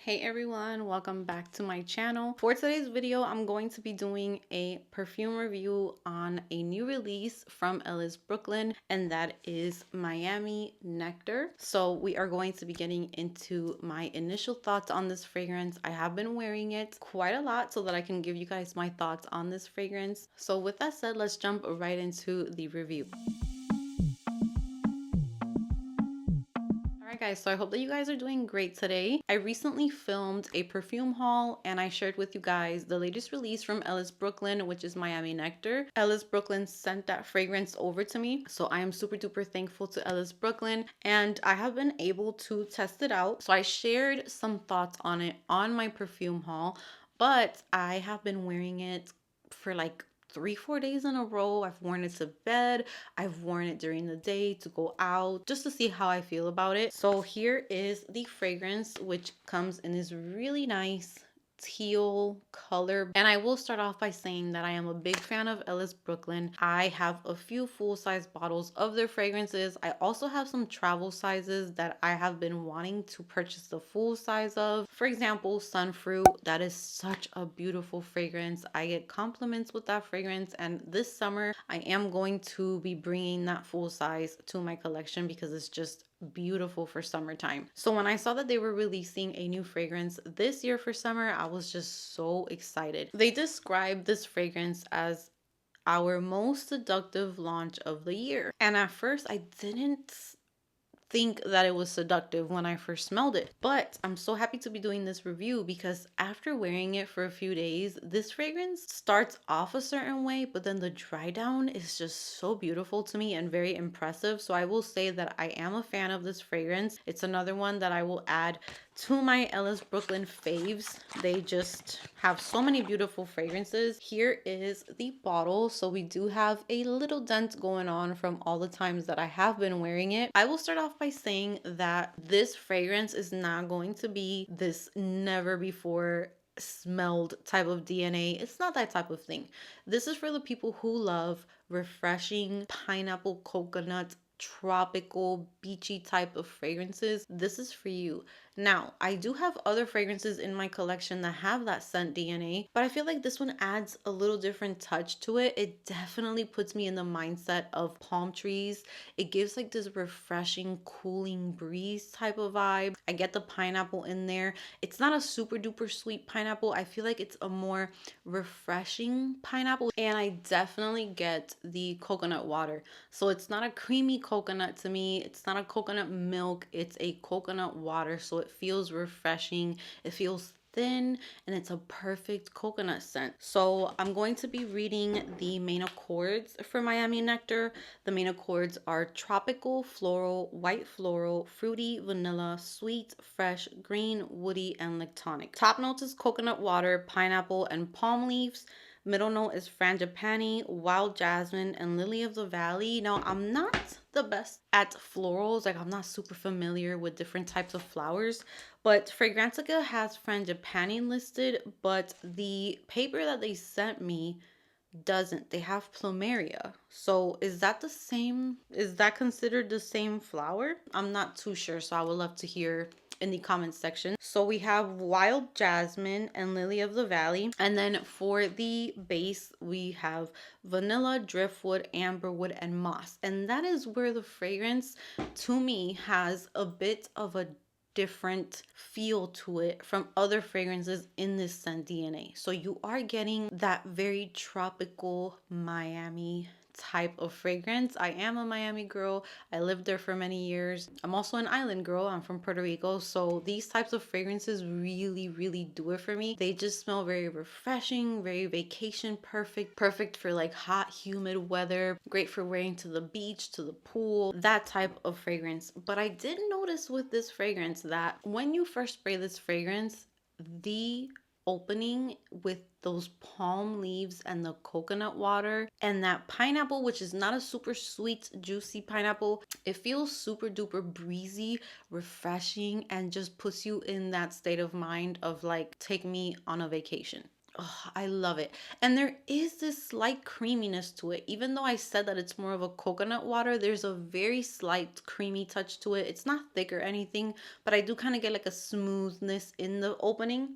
Hey everyone, welcome back to my channel. For today's video, I'm going to be doing a perfume review on a new release from Ellis Brooklyn, and that is Miami Nectar. So we are going to be getting into my initial thoughts on this fragrance. I have been wearing it quite a lot so that I can give you guys my thoughts on this fragrance. So with that said, let's jump right into the review. Alright guys, so I hope that you guys are doing great today. I recently filmed a perfume haul and I shared with you guys the latest release from Ellis Brooklyn, which is Miami Nectar. Ellis Brooklyn sent that fragrance over to me, so I am super duper thankful to Ellis Brooklyn, and I have been able to test it out. So I shared some thoughts on it on my perfume haul, but I have been wearing it for like 3-4 days in a row. I've worn it to bed, I've worn it during the day to go out just to see how I feel about it. So here is the fragrance, which comes in this really nice teal color, and I will start off by saying that I am a big fan of Ellis Brooklyn. I have a few full-size bottles of their fragrances. I also have some travel sizes that I have been wanting to purchase the full size of. For example, Sunfruit, that is such a beautiful fragrance. I get compliments with that fragrance, and this summer I am going to be bringing that full size to my collection because it's just beautiful for summertime. So when I saw that they were releasing a new fragrance this year for summer, I was just so excited. They described this fragrance as our most seductive launch of the year. And at first I didn't think that it was seductive when I first smelled it, but I'm so happy to be doing this review because after wearing it for a few days, this fragrance starts off a certain way, but then the dry down is just so beautiful to me and very impressive. So I will say that I am a fan of this fragrance. It's another one that I will add to my Ellis Brooklyn faves. They just have so many beautiful fragrances. Here is the bottle. So we do have a little dent going on from all the times that I have been wearing it. I will start off by saying that this fragrance is not going to be this never before smelled type of DNA. It's not that type of thing. This is for the people who love refreshing pineapple, coconut, tropical, beachy type of fragrances. This is for you. Now, I do have other fragrances in my collection that have that scent DNA, but I feel like this one adds a little different touch to it. It definitely puts me in the mindset of palm trees. It gives like this refreshing, cooling breeze type of vibe. I get the pineapple in there. It's not a super duper sweet pineapple. I feel like it's a more refreshing pineapple, and I definitely get the coconut water. So it's not a creamy coconut to me. It's not a coconut milk. It's a coconut water. So it feels refreshing. It feels thin, and it's a perfect coconut scent. So I'm going to be reading the main accords for Miami Nectar. The main accords are tropical, floral, white floral, fruity, vanilla, sweet, fresh, green, woody, and lactonic. Top notes is coconut water, pineapple, and palm leaves. Middle note is frangipani, wild jasmine, and lily of the valley. Now, I'm not the best at florals. Like, I'm not super familiar with different types of flowers, but Fragrantica has frangipani listed, but the paper that they sent me doesn't. They have plumeria. So is that the same? Is that considered the same flower? I'm not too sure, so I would love to hear in the comments section. So we have wild jasmine and lily of the valley, and then for the base we have vanilla, driftwood, amberwood, and moss. And that is where the fragrance to me has a bit of a different feel to it from other fragrances in this scent DNA. So you are getting that very tropical Miami type of fragrance. I am a Miami girl. I lived there for many years. I'm also an island girl. I'm from Puerto Rico. So these types of fragrances really do it for me. They just smell very refreshing, very vacation perfect. Perfect for like hot, humid weather. Great for wearing to the beach, to the pool, that type of fragrance. But I did notice with this fragrance that when you first spray this fragrance, the opening with those palm leaves and the coconut water and that pineapple, which is not a super sweet, juicy pineapple, it feels super duper breezy, refreshing, and just puts you in that state of mind of like, take me on a vacation. Oh, I love it. And there is this slight creaminess to it. Even though I said that it's more of a coconut water, there's a very slight creamy touch to it. It's not thick or anything, but I do kind of get like a smoothness in the opening.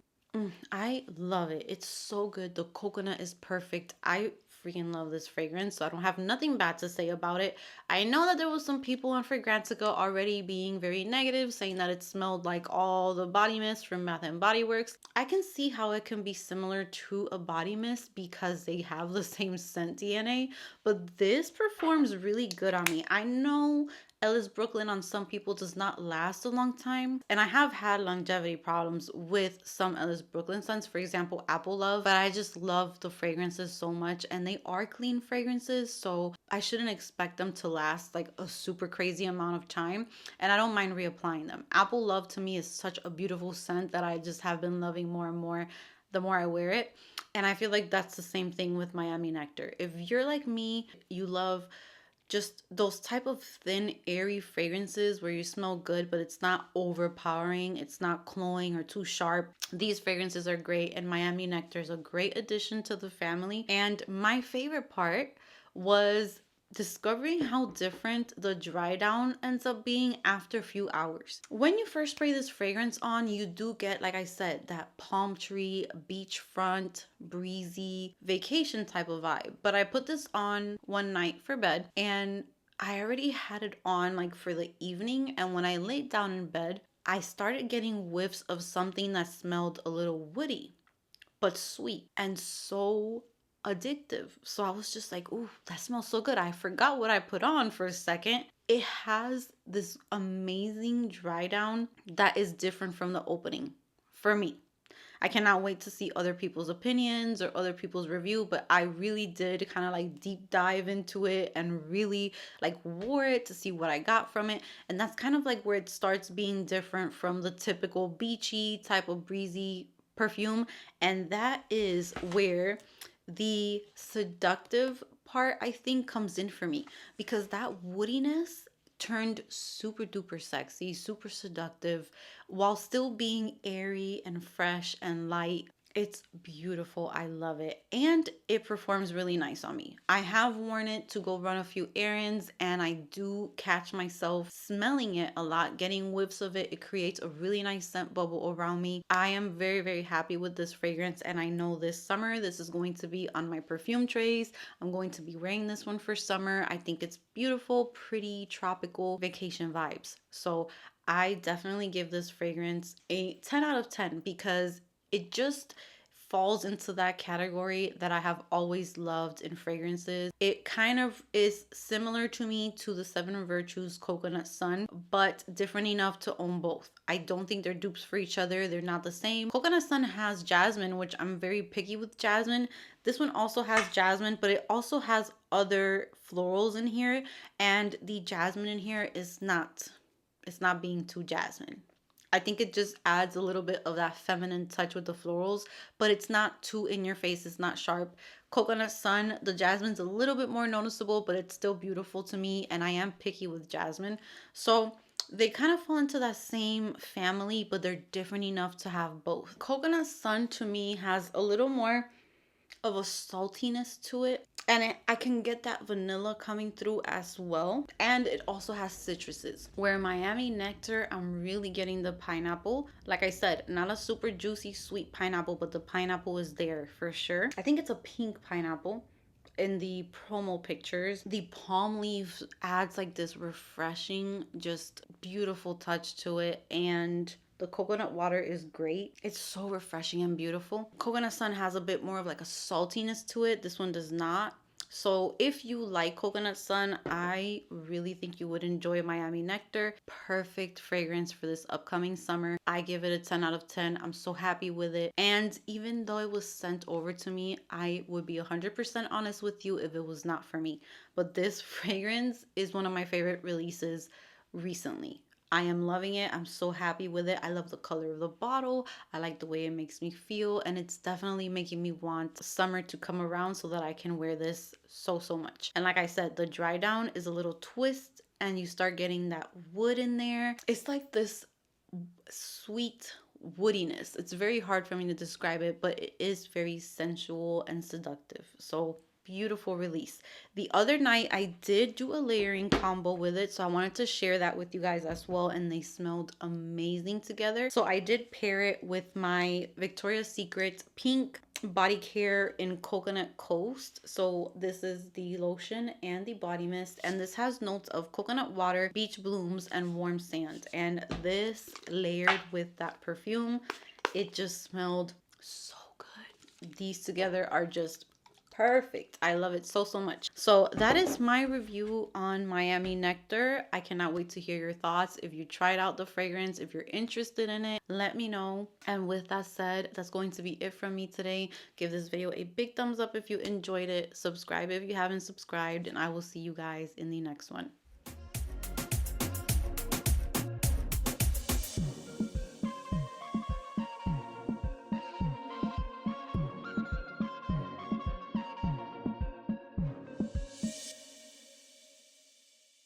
I love it. It's so good. The coconut is perfect. I freaking love this fragrance, so I don't have nothing bad to say about it. I know that there was some people on Fragrantica already being very negative, saying that it smelled like all the body mist from Bath and Body Works. I can see how it can be similar to a body mist because they have the same scent DNA, but this performs really good on me. I know Ellis Brooklyn on some people does not last a long time. And I have had longevity problems with some Ellis Brooklyn scents, for example, Apple Love, but I just love the fragrances so much and they are clean fragrances, so I shouldn't expect them to last like a super crazy amount of time. And I don't mind reapplying them. Apple Love to me is such a beautiful scent that I just have been loving more and more the more I wear it. And I feel like that's the same thing with Miami Nectar. If you're like me, you love just those type of thin airy fragrances where you smell good but it's not overpowering, it's not cloying or too sharp. These fragrances are great, and Miami Nectar is a great addition to the family. And my favorite part was discovering how different the dry down ends up being after a few hours. When you first spray this fragrance on, you do get, like I said, that palm tree, beachfront, breezy, vacation type of vibe. But I put this on one night for bed and I already had it on like for the evening, and when I laid down in bed, I started getting whiffs of something that smelled a little woody but sweet and so addictive. So I was just like, ooh, that smells so good. I forgot what I put on for a second. It has this amazing dry down that is different from the opening for me. I cannot wait to see other people's opinions or other people's review, but I really did kind of like deep dive into it and really like wore it to see what I got from it. And that's kind of like where it starts being different from the typical beachy type of breezy perfume. And that is where the seductive part I think comes in for me, because that woodiness turned super duper sexy, super seductive, while still being airy and fresh and light. It's beautiful. I love it. And it performs really nice on me. I have worn it to go run a few errands and I do catch myself smelling it a lot, getting whiffs of it. It creates a really nice scent bubble around me. I am very, very happy with this fragrance, and I know this summer this is going to be on my perfume trays. I'm going to be wearing this one for summer. I think it's beautiful, pretty, tropical vacation vibes. So I definitely give this fragrance a 10 out of 10 because it just falls into that category that I have always loved in fragrances. It kind of is similar to me to the Seven Virtues Coconut Sun, but different enough to own both. I don't think they're dupes for each other. They're not the same. Coconut Sun has jasmine, which I'm very picky with jasmine. This one also has jasmine, but it also has other florals in here, and the jasmine in here is not, it's not being too jasmine. I think it just adds a little bit of that feminine touch with the florals, but it's not too in your face. It's not sharp. Coconut Sun, the jasmine's a little bit more noticeable, but it's still beautiful to me, and I am picky with jasmine. So they kind of fall into that same family, but they're different enough to have both. Coconut Sun to me has a little more of a saltiness to it, and I can get that vanilla coming through as well, and it also has citruses. Where Miami Nectar, I'm really getting the pineapple. Like I said, not a super juicy sweet pineapple, but the pineapple is there for sure. I think it's a pink pineapple in the promo pictures. The palm leaf adds like this refreshing, just beautiful touch to it, and the coconut water is great. It's so refreshing and beautiful. Coconut Sun has a bit more of like a saltiness to it. This one does not. So if you like Coconut Sun, I really think you would enjoy Miami Nectar. Perfect fragrance for this upcoming summer. I give it a 10 out of 10. I'm so happy with it. And even though it was sent over to me, I would be 100% honest with you if it was not for me. But this fragrance is one of my favorite releases recently. I am loving it. I'm so happy with it. I love the color of the bottle. I like the way it makes me feel, and it's definitely making me want summer to come around so that I can wear this so much. And like I said, the dry down is a little twist and you start getting that wood in there. It's like this sweet woodiness. It's very hard for me to describe it, but it is very sensual and seductive. So beautiful release. The other night I did do a layering combo with it, so I wanted to share that with you guys as well, and they smelled amazing together. So I did pair it with my Victoria's Secret pink body care in Coconut Coast. So this is the lotion and the body mist, and this has notes of coconut water, beach blooms, and warm sand. And this layered with that perfume, it just smelled so good. These together are just perfect. I love it so much. So that is my review on Miami Nectar. I cannot wait to hear your thoughts. If you tried out the fragrance, if you're interested in it, let me know. And with that said, that's going to be it from me today. Give this video a big thumbs up if you enjoyed it. Subscribe if you haven't subscribed, and I will see you guys in the next one.